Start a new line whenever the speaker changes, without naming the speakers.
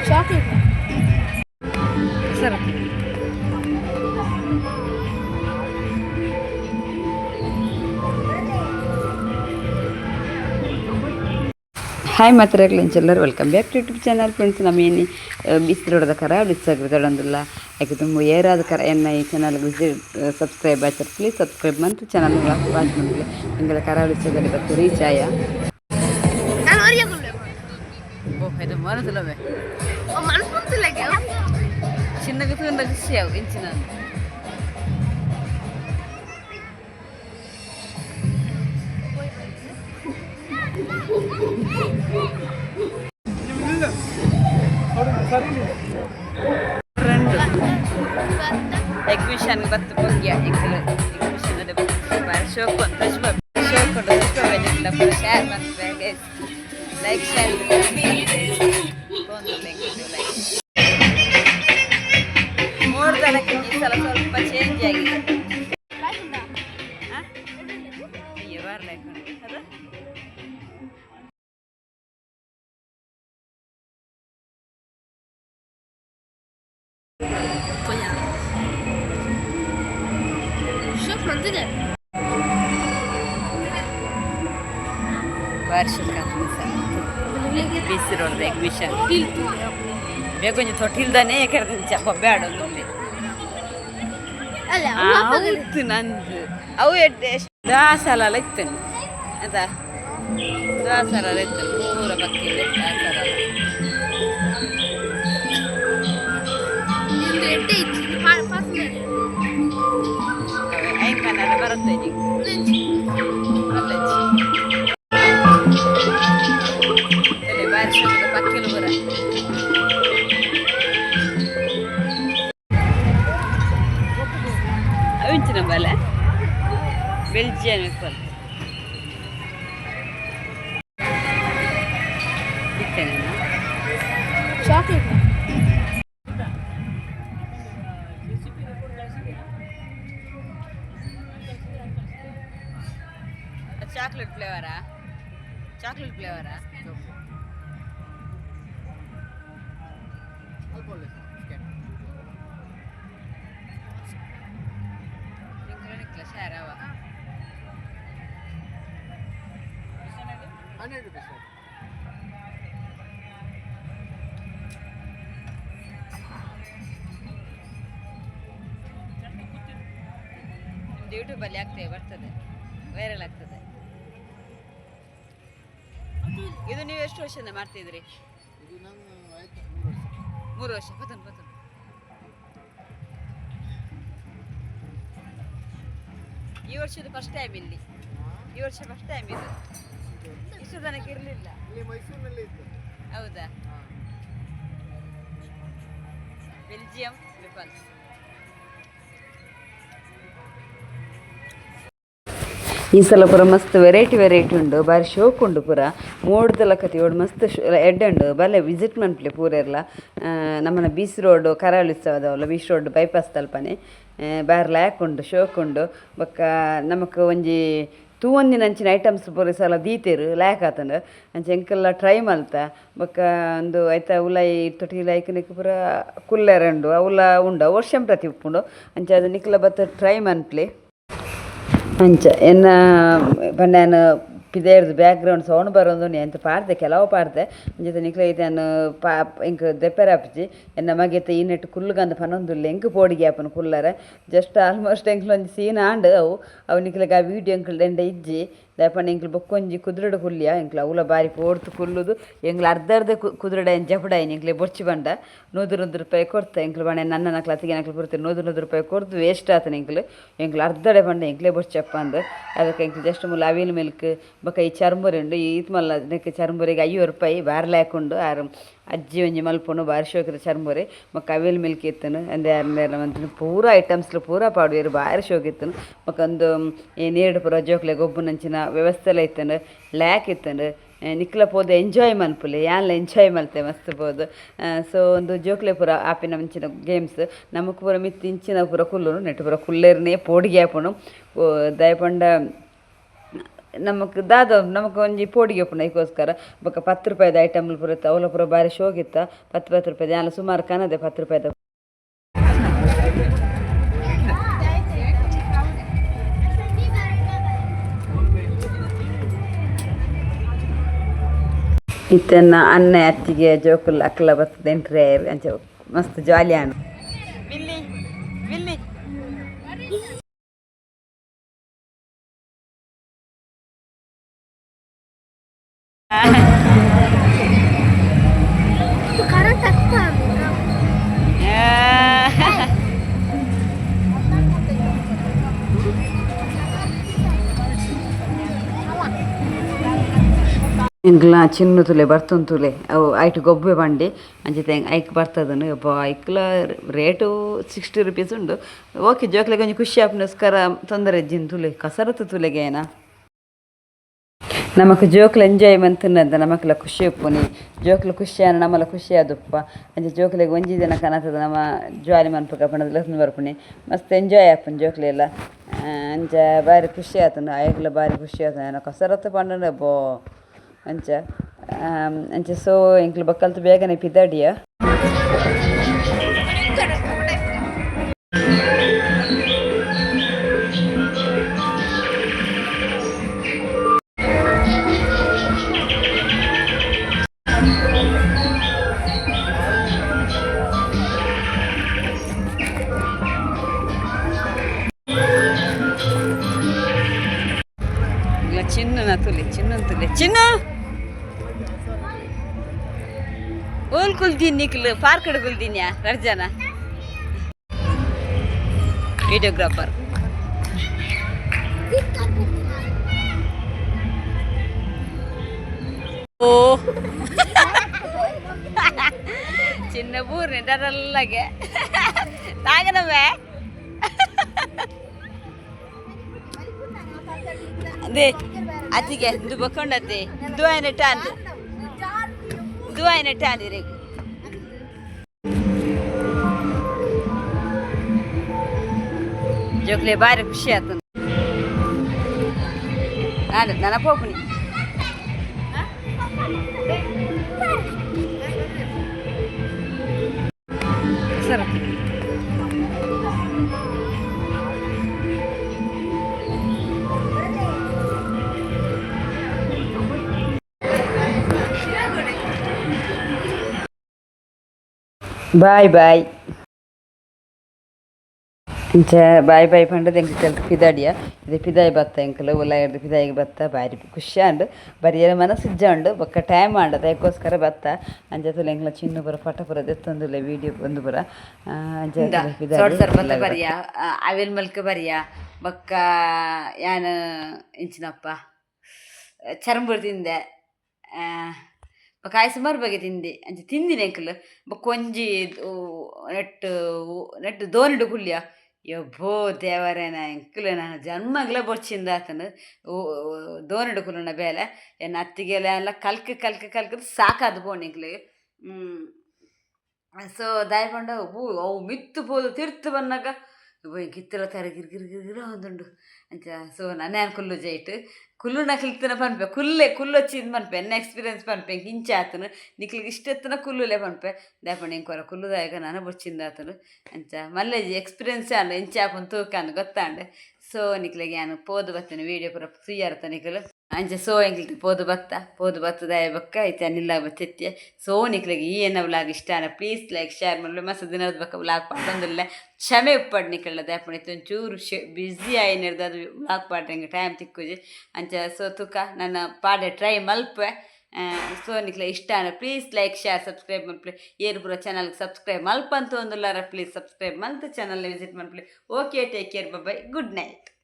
Chocolate
sir hi ಮಾತ್ರಗಳು welcome back to YouTube channel friends ನಮ್ಮೇನು ಬಿಸಿಲೋಡದ ಕರ ಬಿಸಾಗಿರೋದಿಲ್ಲ ಯಾಕೆ ತುಂಬ ಏರಾದ ಕರ ಎನ್ನ ಈ ಚಾನಲ್ಗೆ ವಿಸಿಟ್ ಸಬ್ಸ್ಕ್ರೈಬ್ ಆಯ್ತಾರೆ ಪ್ಲೀಸ್ ಸಬ್ಸ್ಕ್ರೈಬ್ ಮಂತ್ ಚಾನಲ್ ವಾಚ್ ಮಾಡಲಿ ನಿಮಗೆ ಕರ ಬಿಸಾಗಲಿ ಬತ್ತು ರೀಚ್ ಆಯ ಇದು ಮನಸ್ಸುಲವೇ చిన్నగా చూడకు ఇంచిన రెండు ಎಕ್ಸಿಬಿಷನ್ ಬತ್ತು ಬಗ್ಗೆ ಎಕ್ಸಿಬಿಷನ್ ಅದೇ ಶೋಕ್ ಶೇರ್ ಮಾಡ್ತಾರೆ ಲೈಕ್ ಶೇರ್ ಮೂರು ಜನಕ್ಕೆ ಈ ಸಲ ಸ್ವಲ್ಪ ಚೇಂಜ್ ಆಗಿದೆ ಅಯ್ಯೋ ಬರ್ಲೈಕ್ ಅದು ವಾರ್ಷಿಕ ಬಿಸಿ ರೋಡ್ ಎಕ್ಸಿಬಿಷನ್ ಬೇಕೊಂಚ ತೊಟ್ಟಿಲ್ದಾನೆ ಬೊಬ್ಬೆ ಆಡೋದು ಹೌದು ನಂದು ಅವು ಎಷ್ಟು ದಾಸಲೆಲ್ಲ ಇತ್ತೇನೆ ಆಯ್ತಾ ದಾಸಲೆಲ್ಲ ಇತ್ತು ಪೂರ ಪಕ್ಕಿಲ್ಲ ದಾಸಲೆಲ್ಲ ಐಂಕನೆಲ್ಲ ಬರುತ್ತೆ ಬಾರಿ ಪಕ್ಕಿಲು ಬರ ಅವಿಂಚಿನ ಬಲೆ ಬೆಲ್ಜಿಯನ್ ಇಪ್ಪತ್ತು
ಚಾಕ್ಲೇಟ್
ಚಾಕ್ಲೇಟ್ ಫ್ಲೇವರಾ ಚಾಕ್ಲೇಟ್ ಫ್ಲೇವರಾ ಯೂಟ್ಯೂಬಲ್ಲಿ ಆಗ್ತದೆ ಬರ್ತದೆ ವೈರಲ್ ಆಗ್ತದೆ ಇದು ನೀವು ಎಷ್ಟು ವರ್ಷದಿಂದ ಮಾಡ್ತಿದ್ರಿ 3 ವರ್ಷ ಪತನ್ ಈ ವರ್ಷದ ಫಸ್ಟ್ ಟೈಮ್ ಇಲ್ಲಿ ಈ ವರ್ಷ ಫಸ್ಟ್ ಟೈಮ್ ಇದು ಇಷ್ಟು ತನಕ ಇರಲಿಲ್ಲ ಹೌದಾ ಬೆಲ್ಜಿಯಂ ರಿಪಲ್ಸ್ ಈ ಸಲ ಪೂರ ಮಸ್ತ್ ವೆರೈಟಿ ಉಂಡು ಬಾರಿ ಶೋಕ್ ಉಂಡು ಪೂರ ಮೋಡ್ದಲ ಕತಿ ಓಡ್ ಮಸ್ತ್ ಎಡ್ಡೆ ಉಂಡು ಬಲೆ ವಿಸಿಟ್ ಮನ್ಪ್ಲೆ ಪೂರ ಇರಲ ನಮ್ಮನ ಬೀಚ್ ರೋಡ್ ಕರಾವಳಿ ಉತ್ಸವದವಲ್ಲ ಬೀಚ್ ರೋಡ್ ಬೈಪಾಸ್ ತಲ್ಪನೆ ಬಾರಿ ಲ್ಯಾಕ್ ಉಂಡು ಶೋಕ್ ಉಂಡು ಬೊಕ್ಕ ನಮಕ್ ಒಂಜಿ ತೂವೊಂದಿನಂಚಿನ ಐಟಮ್ಸ್ ಪೂರ ಸಲ ದೀತೆರು ಲ್ಯಾಕ್ ಆತಂಡು ಅಂಚ ಎಂಕಲ್ಲ ಟ್ರೈ ಮಲ್ತ ಬೊಕ್ಕ ಒಂದು ಐತ ಉಲಾಯಿ ತೊಟ್ಟಿ ಲೈಕನಿಕ್ ಪೂರ ಕುಲ್ಲೆರಂಡು ಅವುಲ ಉಂಡು ವರ್ಷಂ ಪ್ರತಿ ಉಪ್ಪುಂಡು ಅಂಚ ಅದು ನಿಕ್ಲ ಬತ್ತ ಟ್ರೈ ಮನ್ಪ್ಲೆ ಅಂಚ ಎನ್ನ ಪಂಡಾನು ಪಿದೇರ್ದು ಬ್ಯಾಕ್ಗ್ರೌಂಡ್ ಸೌಂಡ್ ಬರೋದು ಎಂತ ಪಾಡ್ದೆ ಕೆಲವು ಪಾಡ್ದೆ ಜೊತೆ ನಿಕ್ಲ ಇದನ್ನು ಇಂಕ್ ದೆಪ್ಪೆರಾಪಿಜಿ ಎನ್ನ ಮಗೆತ ಈ ನೆಟ್ಟು ಕುಲ್ಲುಗಂದ ಪನೊಂದುಲ್ಲೆ ಎಂಕ್ ಪೋಡಿಗೆ ಆಪನ ಕುಲ್ಲರ ಜಸ್ಟ್ ಆಲ್ಮೋಸ್ಟ್ ಎಂಕ್ಲೊಂದು ಸೀನ್ ಆಂಡ್ ಅವು ನಿಕ್ಲಗ ಆ ವೀಡಿಯೋ ಎಂಕ್ಲು ದಂಡ ಇಜ್ಜಿ ದಯಪಂಡ ಎಂಕ್ಲು ಬೊಕ್ಕೊಂಜಿ ಕುದುರೆಡು ಕುಲ್ಲಿಯ ಎಂಕ್ಲು ಅವಲ ಬಾರಿ ಪೋಡ್ತು ಕುಲ್ಲುದು ಎಂಕ್ಲು ಅರ್ಧ ಕುದುರೆಡ ಜಪಡಾಯಿನ ಎಂಕ್ಲೆ ಬೊಚ್ಚಿ ಬಂಡ 100 ರೂಪಾಯಿ ಕೊಡ್ತಾ ಎಂಕ್ಲು ಬಣ್ಣ ನನ್ನ ನಕ್ಲು ಅತ್ತಿಗೆ ನಕ್ಲು ಕೊಡ್ತಾರೆ 100 ರೂಪಾಯಿ ಕೊಡ್ದು ವೇಸ್ಟ್ ಆತನ ಎಂಕ್ಲು ಅರ್ಧಡೆ ಬಂಡ ಎಂಕ್ಲೆ ಬೊಚ್ಚಪ್ಪ ಅಂದು ಅದಕ್ಕೆ ಎಂಕ್ಲು ಜಸ್ಟ್ ಮುಲ್ಲ ಅವಿಲ್ ಮಿಲ್ಕ್ ಬೊಕ್ಕ ಈ ಚರ್ಮುರಿ ಉಂಡು ಈತ್ ಮಲ್ಲ ಅದಕ್ಕೆ ಚರ್ಮುರಿಗೆ 50 ರೂಪಾಯಿ ಬಾರ್ಲೆ ಹಾಕೊಂಡು ಆರು ಅಜ್ಜಿ ಒಂಜಿ ಮಲ್ಪುನು ಬಾರಿ ಶೋಕಿದ ಚರ್ಮುರಿ ಬೊಕ್ಕ ಅವಿಲ್ ಮಿಲ್ಕ್ ಇತ್ತನು ಅಂದೆ ಯಾರನ್ನೆಲ್ಲ ಮಂತ್ರ ಪೂರ ಐಟಮ್ಸ್ಲು ಪೂರ ಪಾಡುವೆರು ಬಾರಿ ಶೋಕಿತ್ತನು ಬೊಕ್ಕ ಒಂದು ನೀರು ಪೂರ ಜೋಕ್ಲೆ ಗೊಬ್ಬುನಂಚಿನ ವ್ಯವಸ್ಥೆ ಎಲ್ಲ ಇತ್ತನು ಲ್ಯಾಕ್ ಇತ್ತನು ನಿಕ್ಲ ಪೋದು ಎಂಜಾಯ್ ಮನ್ಪುಲೆ ಯಾನ್ಲ ಎಂಜಾಯ್ ಮಲ್ತೆ ಮಸ್ತ್ ಪೋದು ಸೊ ಒಂದು ಜೋಕ್ಲೆ ಪೂರ ಆಪಿನ ಮುಂಚಿನ ಗೇಮ್ಸ್ ನಮಕ್ ಪೂರ ಮಿತ್ತಿ ಇಂಚಿನ ಪೂರ ಕುಲ್ಲುನು ನೆಟ್ಟು ಪೂರ ಕುಲ್ಲೇರ್ನೇ ಪೋಡಿಗೆ ಆಪುನು ದಯಪಂಡ ನಮಕ್ ದಾದ ನಮಕ್ ಒಂಜಿ ಪೋಡಿಗೆ ಉಪ್ಪುನ ಇದಕ್ಕೋಸ್ಕರ ಬೊಕ್ಕ 10 ರೂಪಾಯಿದ ಐಟಮ್ಲು ಪೂರ ಇತ್ತ ಅವಲ ಪೂರ ಬಾರಿ ಶೋಗಿತ್ತ 10 ರೂಪಾಯಿದ ಯಾನ ಸುಮಾರು ಕನದೆ 10 ರೂಪಾಯಿದ ಇತ್ತನ್ನ ಅನ್ನ ಅತ್ತಿಗೆ ಜೋಕುಲ್ ಅಕ್ಕಲ ಬರ್ತದೆ ಎಂಟ್ರೆ ಅಂಚ ಮಸ್ತ್ ಜಾಲಿ ಆನು ಬಿಲ್ಲಿ ಬಿಲ್ಲಿ ಇಂಗ್ಲ ಚಿನ್ನು ತುಲೆ ಬರ್ತುನ್ ತುಲೆ ಅವು ಐಟ್ ಗೊಬ್ಬೆ ಬಂಡಿ ಅಂಚಿತೆ ಐಕ್ ಬರ್ತದನು ಒಬ್ಬ ಐಕ್ಲ ರೇಟು 60 ರೂಪೀಸ್ ಉಂಡು ಓಕೆ ಜೋಕ್ಲೆಗೆ ಒಂಜಿ ಖುಷಿ ಆಪನಸ್ಕರ ತೊಂದರೆ ಇಜ್ಜಿನ ತುಲೆ ಕಸರತ್ತು ತುಲೆಗೆ ಏನ ನಮಕ್ ಜೋಕ್ಲ ಎಂಜಾಯ್ ಮಂತುನಂದ ನಮಕ್ಲ ಖುಷಿ ಉಪ್ಪುನಿ ಜೋಕ್ಲ ಖುಷಿ ಆನ ನಮ್ಮಲ ಖುಷಿ ಆದುಪ್ಪ ಅಂಚೆ ಜೋಕ್ಲೆಗೆ ಒಂಜಿ ದಿನ ಕನತದ ನಮ್ಮ ಜಾಲಿ ಮನ್ಪಗ ಪಂಡದ ಬರ್ಪುನಿ ಮಸ್ತ್ ಎಂಜಾಯ್ ಆಪುನಿ ಜೋಕ್ಲೆ ಎಲ್ಲ ಅಂಚ ಬಾರಿ ಖುಷಿ ಆತನು ಐಕ್ಲ ಬಾರಿ ಖುಷಿ ಆತನ ಕಸರತ್ತು ಪಂಡ ಬೋ ಅಂಚ ಅಂಚೆ ಸೊ ಇಂಕ್ಲು ಬಕ್ಕಲ್ತು ಬೇಗನೆ ಪಿದಾಡಿಯ ಚಿನ್ನ ತುಲಿ ಚಿನ್ನ ಓಲ್ ಕುಲ್ದೀನಿ ನಿಕ್ಲು ಪಾರ್ಕಡ್ ಕುಲ್ದೀನ್ಯಾ ರರ್ಜನ ವಿಡಿಯೋಗ್ರಾಫರ್ ಓ ಚಿನ್ನ ಬೂರ್ನೆ ಡರಲ್ಲಗೆ ತಾಗನವೇ ಅದೇ ಅತಿಗೆ ಇದು ಬಕ್ಕೊಂಡತ್ತೆ ದುವಾಯಿನ ಟಾಂದಿರೆ ಜೋಕ್ಲೆ ಬಾರಿ ಖುಷಿ ಆಯ್ತು ನಾನು ನನ್ನ ಪೋಪುನಿ ಸರ್ ಬಾಯ್ ಬಾಯ್ ಇಂಚ ಬಾಯ್ ಬಾಯ್ ಪಂಡದ ಎಂಕ್ ಕೆಲಸ ಪಿದಾಡಿಯ ಇದು ಪಿದಾಯಿ ಬತ್ತ ಎಂಕಲು ಉಳ್ಳಾಗಡ್ಡಿ ಪಿದಾಯಿಗೆ ಬತ್ತ ಬಾರಿ ಖುಷಿ ಅಂಡು ಬರೀ ಮನಸ್ಸು ಇಜ್ಜ ಉಂಡು ಬೊಕ್ಕ ಟೈಮ್ ಆಂಡ ಅದಕ್ಕೋಸ್ಕರ ಬತ್ತ ಅಂಜತುಲೆ ಎಂಕ್ಲ ಚಿನ್ನು ಪುರ ಪಟ ಪುರ ದೆತ್ತೊಂದುಲೆ ವೀಡಿಯೋ ಒಂದು ಪುರ ಪಿದಾಯಿ ಬರಿಯ ಅವೆಲ್ ಮಲ್ಕ ಬರಿಯ ಬೊಕ್ಕ ಯಾನು ಇಂಚಿನಪ್ಪ ಚರಂಬುರು ತಿಂದೆ ಕಾಯಿ ಸುಮಾರು ಬಗೆ ತಿಂದೆ ಅಂಚೆ ತಿಂದಿನಿ ಎಂಕಲ್ ಬೊಕ್ಕೊಂಜಿ ನೆಟ್ಟು ದೋನಿಡು ಕುಲ್ಯ ಯಬ್ಬೋ ದೇವರೇನ ಎಂಕಲು ನಾನು ಜನ್ಮಗ್ಲ ಬೊಚ್ಚಿಂದ ಆತನು ದೋನಿಡು ಕುಲನ ಬೇಲೆ ಎನ್ನ ಅತ್ತಿಗೆಲ್ಲ ಎಲ್ಲ ಕಲ್ಕದು ಸಾಕಾದು ಬೋಣಿ ಎಂಕ್ಲಿಗೆ ಸೊ ದಾಯ್ಪಂಡ ಅವು ಮಿತ್ತು ಪೋದು ತಿರ್ತು ಬನ್ನಾಗ ಕಿತ್ತಲ ತರ ಗಿರ್ಗಿರ ಒಂದುಂಡು ಅಂಚ ಸೊ ನನ್ನ ಕುಲ್ಲು ಜೈಟ್ ಕುಲ್ಲುನ ಕಲ್ತನ ಪನ್ಪೆ ಕುಲ್ಲು వచ్చింది ಪನ್ಪೆ ಎನ್ನ ಎಕ್ಸ್ಪೀರಿಯನ್ಸ್ ಪನ್ಪೆ ಹಿಂಚೆ ಆತನು ನಿಕ್ಲಿಗೆ ಇಷ್ಟೆತ್ತನ ಕುಲ್ಲುಲೆ ಪನ್ಪೆ ದಾಯಪಂಡ ಇಂಕೊರ ಕುಲ್ಲುದಾಯಗ ನಾನು ಬೊಚ್ಚಿಂದ ಆತನು ಅಂಚ ಮಲ್ಲೆ ಎಕ್ಸ್ಪೀರಿಯನ್ಸ್ ಆಂಡ ಇಂಚೆ ಆಪನ್ ತೂಕಂದು ಗೊತ್ತಾಂಡು ಸೊ ನಿಕ್ಲಿಗೆ ನಾನು ಪೋದು ಬತ್ತೇನೆ ವೀಡಿಯೋ ಪೂರ ಫ್ರೀಯಾರ್ತ ನಿಕ್ಲು ಅಂಚೆ ಸೊ ಎಂಕ್ಲಿಗೆ ಪೋದು ಬತ್ತ ದಾಯ ಬಕ್ಕ ಐತೆ ನಿಲ್ಲ ಬತ್ತೆತ್ತೆ ಸೊ ನಿಕ್ಲಿಗೆ ಈ ಎನ್ನ ವ್ಲಾಗ್ ಇಷ್ಟ ಪ್ಲೀಸ್ ಲೈಕ್ ಶೇರ್ ಮಾಡಲು ಮಸ್ತ್ ದಿನದ ಬಕ್ಕ ವ್ಲಾಗ್ ಪಾಡೊಂದಿಲ್ಲ ಕ್ಷಮೆ ಉಪ್ಪಡ್ ನಿಕ್ಲ ದಾಯಪಂಡ ಒಂಚೂರು ಬ್ಯುಸಿ ಆಯಿ ನಿರ್ದು ಅದು ವ್ಲಾಗ್ ಪಾಡ್ರೆ ಹಿಂಗೆ ಟೈಮ್ ತಿಕ್ಕುಜಿ ಅಂಚೆ ಸೊ ತುಕ ನನ್ನ ಪಾಡೆ ಟ್ರೈ ಮಲ್ಪೆ ಸೊ ನಿಕ್ಲ ಇಷ್ಟ ಪ್ಲೀಸ್ ಲೈಕ್ ಶೇರ್ ಸಬ್ಸ್ಕ್ರೈಬ್ ಮಲ್ಪೆ ಏರು ಪೂರ ಚಾನಲ್ಗೆ ಸಬ್ಸ್ಕ್ರೈಬ್ ಮಲ್ಪ ಅಂತ ಒಂದುಲ್ಲಾರ ಪ್ಲೀಸ್ ಸಬ್ಸ್ಕ್ರೈಬ್ ಮಲ್ತು ಚಾನಲ್ ವಿಸಿಟ್ ಮಲ್ಪೆ okay take care bye good night.